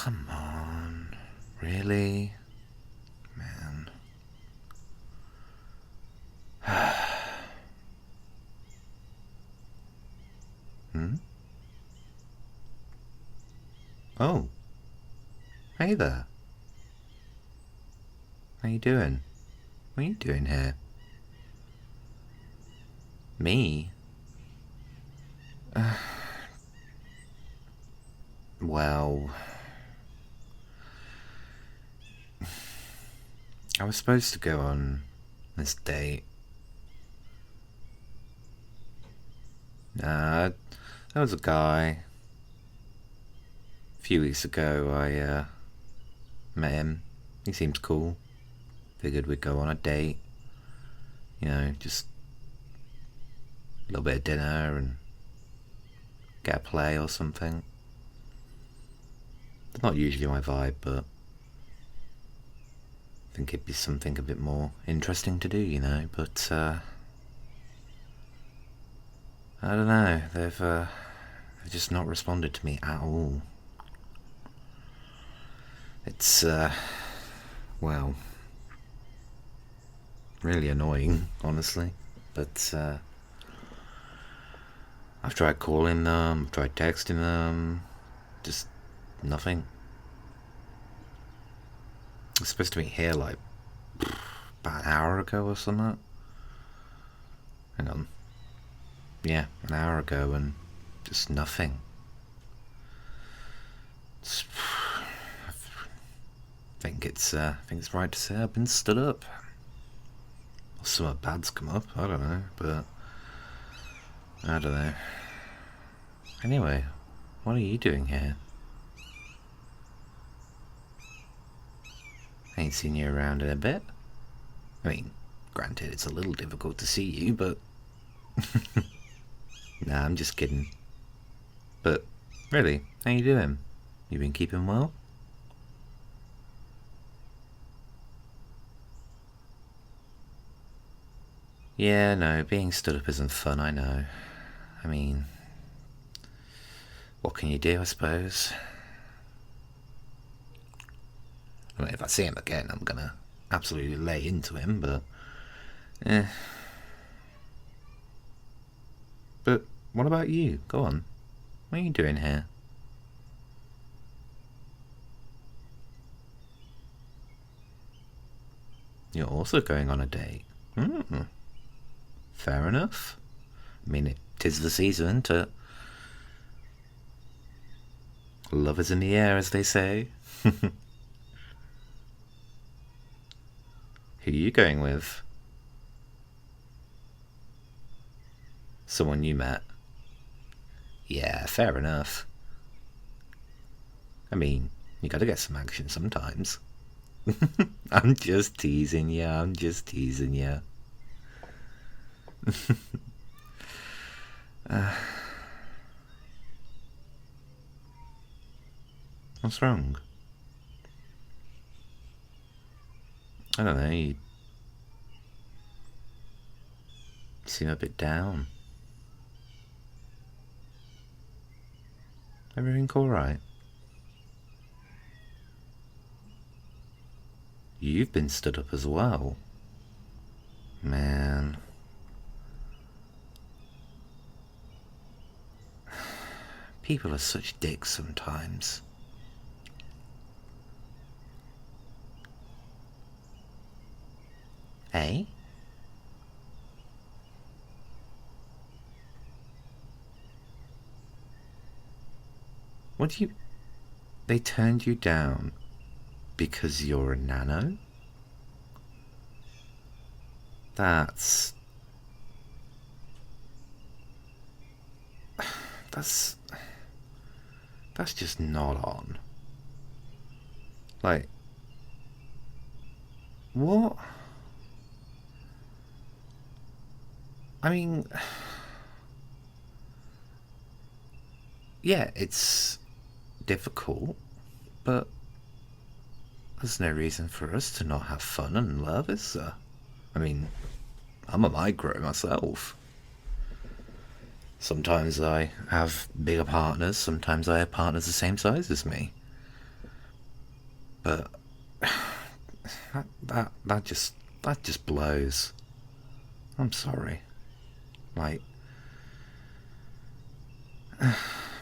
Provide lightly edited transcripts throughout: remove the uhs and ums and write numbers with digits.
Come on. Really? Man. Hmm? Oh. Hey there. How you doing? What are you doing here? Me? Well... I was supposed to go on this date. There was a guy. A few weeks ago, I met him. He seems cool. Figured we'd go on a date. You know, just a little bit of dinner and get a play or something. It's not usually my vibe, but I think it'd be something a bit more interesting to do, you know, but I don't know, they've just not responded to me at all. It's well, really annoying, honestly, but I've tried calling them, tried texting them, just nothing. I was supposed to meet here like about an hour ago or something. Hang on. Yeah, an hour ago, and just nothing. I think it's right to say I've been stood up. Or something bad's come up, I don't know, but I don't know. Anyway, what are you doing here? I ain't seen you around in a bit. I mean, granted, it's a little difficult to see you, but... Nah, I'm just kidding. But, really, how you doing? You been keeping well? Yeah, no, being stood up isn't fun, I know. I mean... What can you do, I suppose? I mean, if I see him again, I'm gonna absolutely lay into him, but... But what about you? Go on. What are you doing here? You're also going on a date. Fair enough. I mean, it is the season to... Love is in the air, as they say. Who are you going with? Someone you met? Yeah, fair enough. I mean, you gotta get some action sometimes. I'm just teasing ya, I'm just teasing ya. What's wrong? I don't know, you seem a bit down. Everything alright? You've been stood up as well. Man. People are such dicks sometimes. Eh? What do you... They turned you down because you're a nano? That's... That's just not on. Like... What? I mean... Yeah, it's difficult, but there's no reason for us to not have fun and love, is there? I mean, I'm a micro myself. Sometimes I have bigger partners, sometimes I have partners the same size as me. But that just blows. I'm sorry. Like,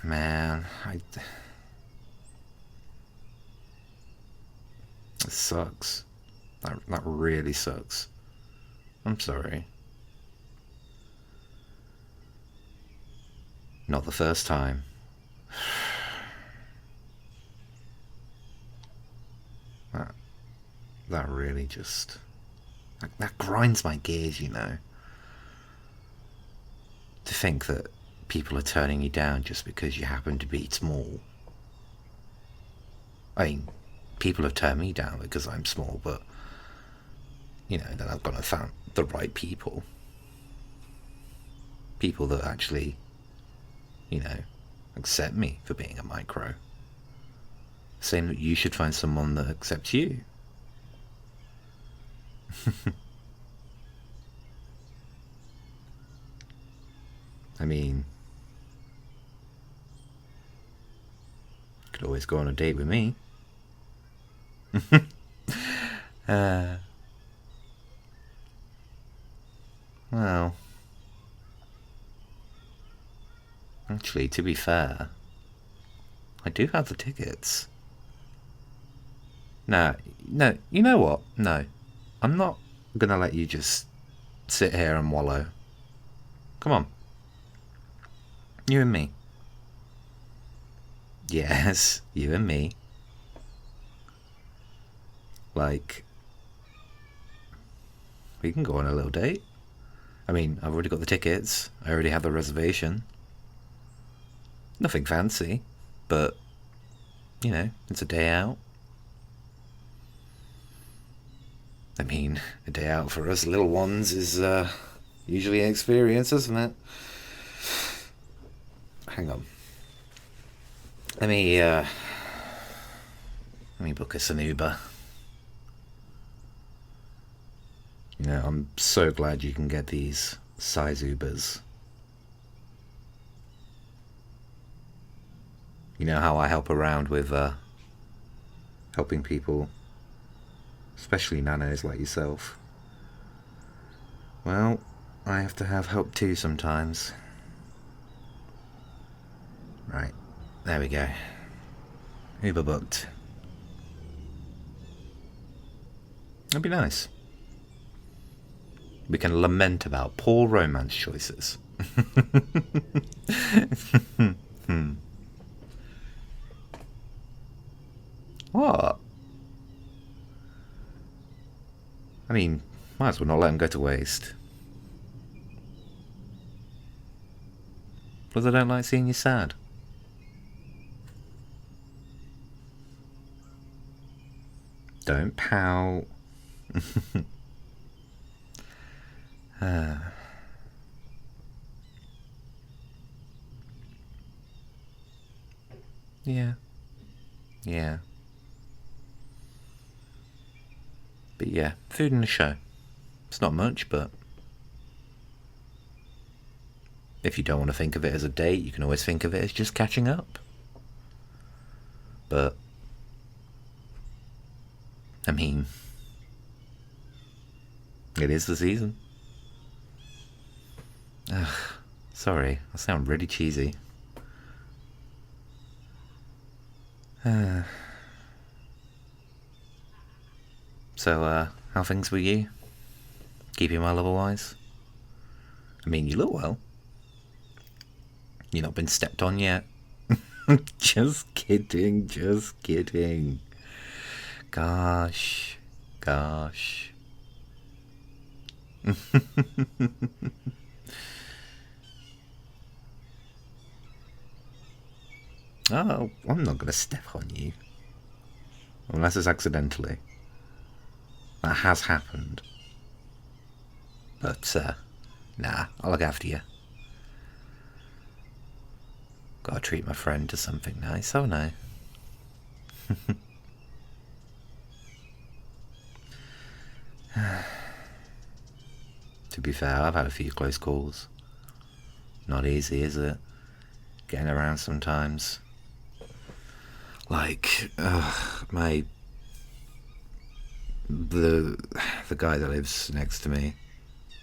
man, it sucks. That really sucks. I'm sorry. Not the first time. That really just... That grinds my gears, you know. To think that people are turning you down just because you happen to be small. I mean, people have turned me down because I'm small, but, you know, then I've gone and found the right people. People that actually, you know, accept me for being a micro. Saying that you should find someone that accepts you. I mean, you could always go on a date with me. Well, actually, to be fair, I do have the tickets. No, you know what? No, I'm not gonna let you just sit here and wallow. Come on. You and me. Yes, you and me. Like, we can go on a little date. I mean, I've already got the tickets. I already have the reservation. Nothing fancy, but, you know, it's a day out. I mean, a day out for us little ones is usually an experience, isn't it? Hang on. Let me book us an Uber. You know, I'm so glad you can get these size Ubers. You know how I help around with helping people, especially nanos like yourself. Well, I have to have help too sometimes. Right, there we go. Uber booked. That'd be nice. We can lament about poor romance choices. What? I mean, might as well not let them go to waste. Because I don't like seeing you sad. Don't pout. Yeah. Yeah. But yeah, food and a show. It's not much, but if you don't want to think of it as a date, you can always think of it as just catching up. But, I mean, it is the season. Ugh, sorry, I sound really cheesy. So, how things with you? Keeping well otherwise? I mean, you look well. You've not been stepped on yet. Just kidding, just kidding. Gosh. Oh, I'm not going to step on you. Unless it's accidentally. That has happened. But, nah, I'll look after you. Gotta treat my friend to something nice, haven't I? To be fair, I've had a few close calls. Not easy, is it? Getting around sometimes. Like, my the guy that lives next to me,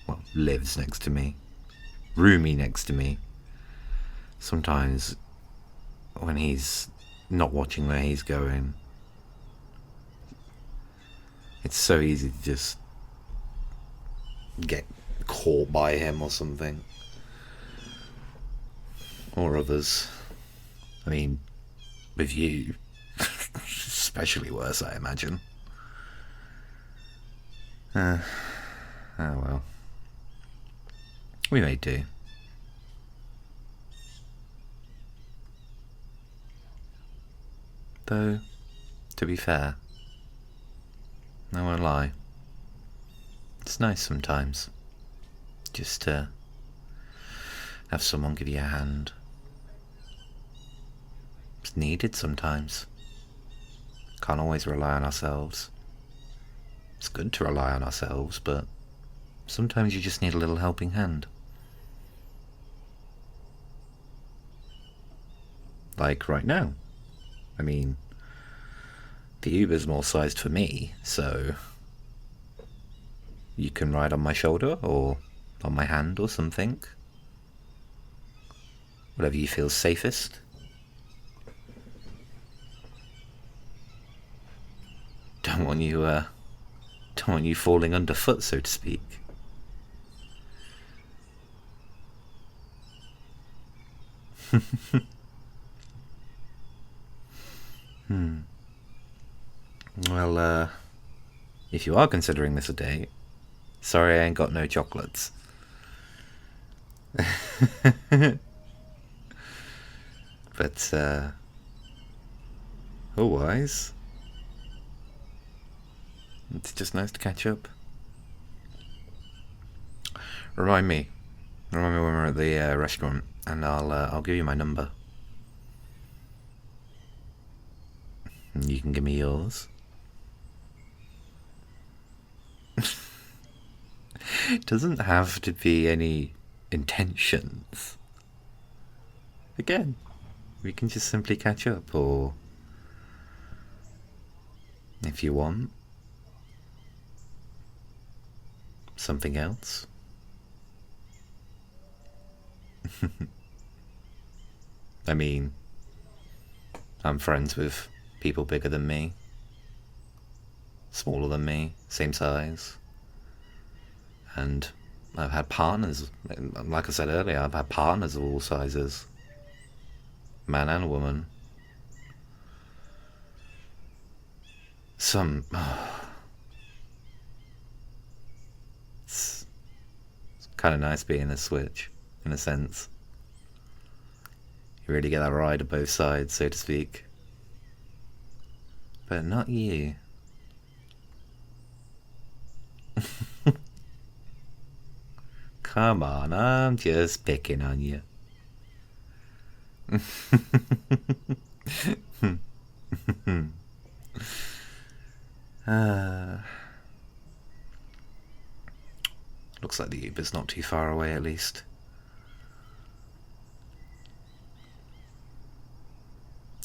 well, lives next to me, roomie next to me, sometimes when he's not watching where he's going, it's so easy to just get caught by him or something. Or others. I mean, with you, especially worse, I imagine. Oh well. We may do. Though, to be fair, I won't lie, it's nice sometimes just to have someone give you a hand. It's needed sometimes. Can't always rely on ourselves. It's good to rely on ourselves, but sometimes you just need a little helping hand. Like right now. I mean, the Uber's more sized for me, so you can ride on my shoulder or on my hand or something. Whatever you feel safest. Don't want you falling underfoot, so to speak. Well, if you are considering this a date, sorry I ain't got no chocolates. But, otherwise, it's just nice to catch up. Remind me when we're at the restaurant, and I'll give you my number. And you can give me yours. It doesn't have to be any intentions. Again, we can just simply catch up, or if you want, something else. I mean, I'm friends with people bigger than me, smaller than me, same size. And I've had partners, like I said earlier, I've had partners of all sizes, man and woman. It's kind of nice being a switch, in a sense. You really get that ride of both sides, so to speak. But not you. Come on, I'm just picking on you. Looks like the Uber's not too far away, at least.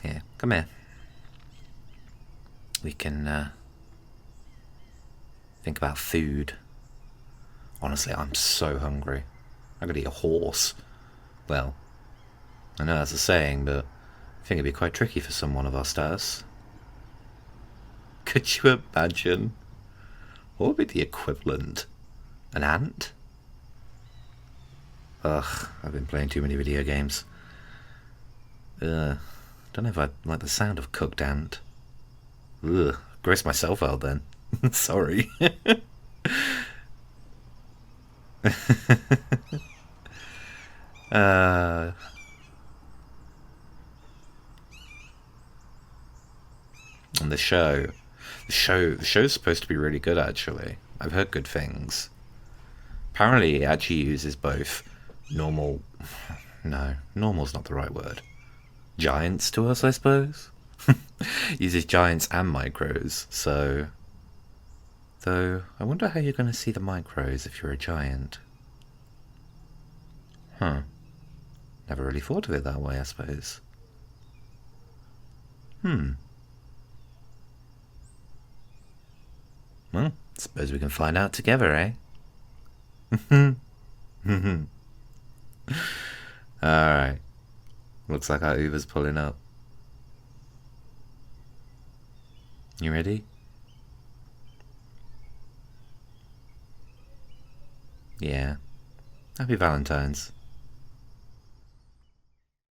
Here, come here. We can think about food. Honestly, I'm so hungry. I could eat a horse. Well, I know that's a saying, but I think it'd be quite tricky for someone of our status. Could you imagine? What would be the equivalent? An ant? Ugh, I've been playing too many video games. Don't know if I like the sound of cooked ant. Ugh, gross myself out then. Sorry. And the show's supposed to be really good, actually. I've heard good things. Apparently it actually uses both normal, no, normal's not the right word, giants to us, I suppose. Uses giants and micros, so, though I wonder how you're going to see the micros if you're a giant. Never really thought of it that way, I suppose. Well, suppose we can find out together, eh? Alright. Looks like our Uber's pulling up. You ready? Yeah. Happy Valentine's.